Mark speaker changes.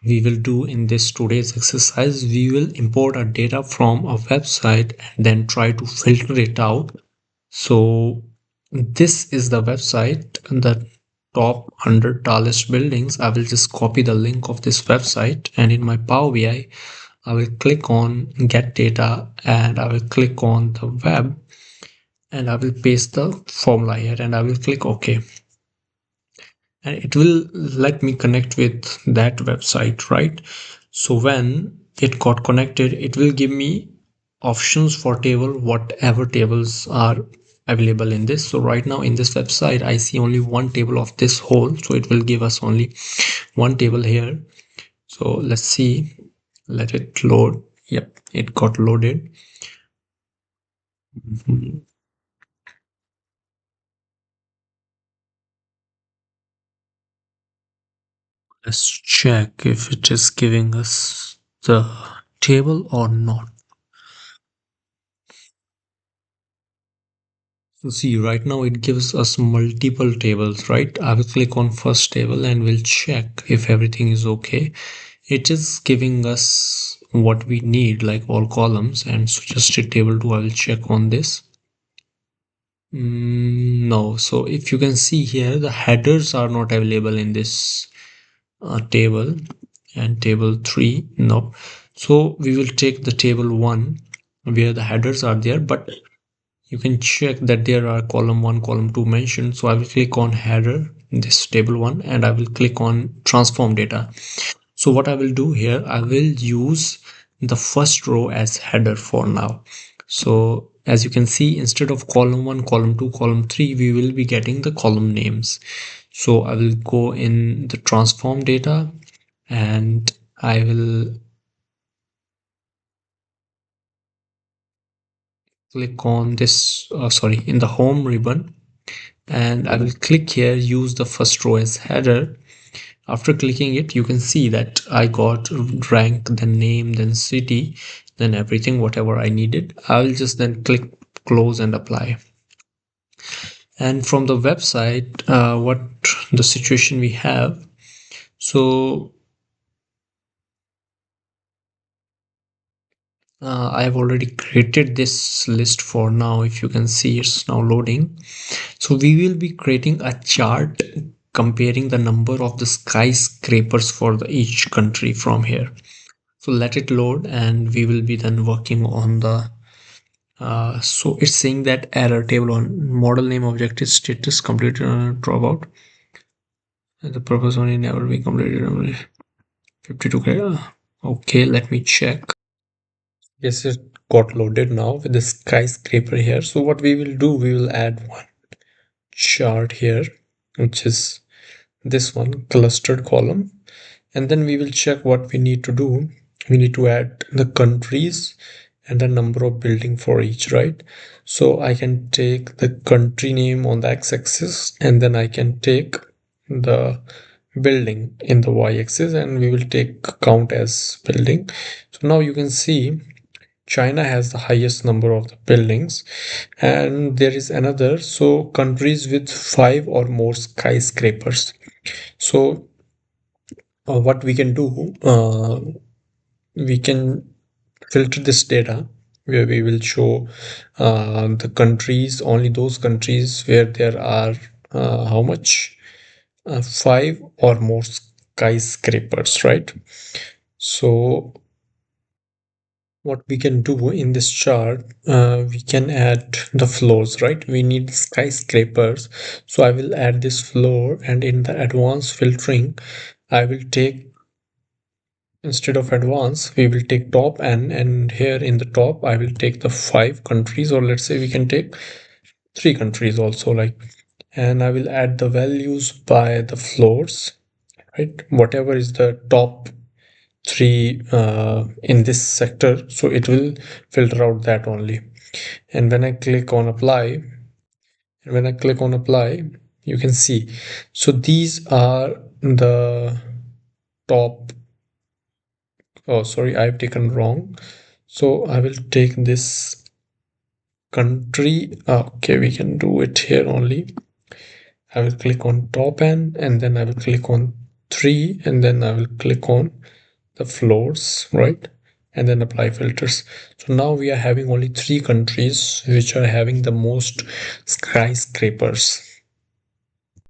Speaker 1: we will do in this today's exercise, we will import our data from a website and then try to filter it out. So this is the website, the top 100 tallest buildings. I will just copy the link of this website, and in my Power BI, I will click on get data and I will click on the web, and I will paste the formula here and I will click OK. And it will let me connect with that website, right? So when it got connected, it will give me options for table, whatever tables are available in this. So right now in this website, I see only one table of this whole, so it will give us only one table here. So let's see, let it load. Yep, it got loaded. Mhm. Let's check if it is giving us the table or not. So see, right now it gives us multiple tables, right? I will click on first table and we'll check if everything is okay. It is giving us what we need, like all columns, and suggested table 2. I will check on this. No, so if you can see here, the headers are not available in this table, and table 3, no. So we will take the table 1 where the headers are there, but you can check that there are column 1, column 2 mentioned. So I will click on header, this table 1, and I will click on transform data. So what I will do here, I will use the first row as header for now. So as you can see, instead of column 1, column 2, column 3, we will be getting the column names. So I will go in the transform data and I will click on this, sorry, in the home ribbon, and I will click here, use the first row as header. After clicking it, you can see that I got rank, then name, then city, then everything, whatever I needed. I will just then click close and apply. And from the website, what the situation we have. So I have already created this list for now. If you can see, it's now loading. So we will be creating a chart comparing the number of the skyscrapers for each country from here. So let it load and we will be then working on the so it's saying that error table on model name objective status completed on dropout, and the purpose only never be completed. 52 okay, let me check. Yes, it got loaded now with the skyscraper here. So what we will do, we will add one chart here, which is this one clustered column, and then we will check what we need to do. We need to add the countries and the number of building for each, right? So I can take the country name on the x-axis, and then I can take the building in the y-axis, and we will take count as building. So now you can see China has the highest number of the buildings, and there is another, so countries with 5 or more skyscrapers. So what we can do, we can filter this data where we will show the countries, only those countries where there are how much 5 or more skyscrapers, right? So what we can do in this chart, we can add the floors, right? We need skyscrapers, so I will add this floor, and in the advanced filtering I will take, instead of advanced, we will take top, and here in the top I will take the 5 countries, or let's say we can take 3 countries also, like, and I will add the values by the floors, right? Whatever is the top 3 in this sector, so it will filter out that only. And when I click on apply, you can see, so these are the top, oh sorry, I've taken wrong. So I will take this country. Okay, we can do it here only. I will click on top and then I will click on 3, and then I will click on the floors, right? And then apply filters. So now we are having only 3 countries which are having the most skyscrapers.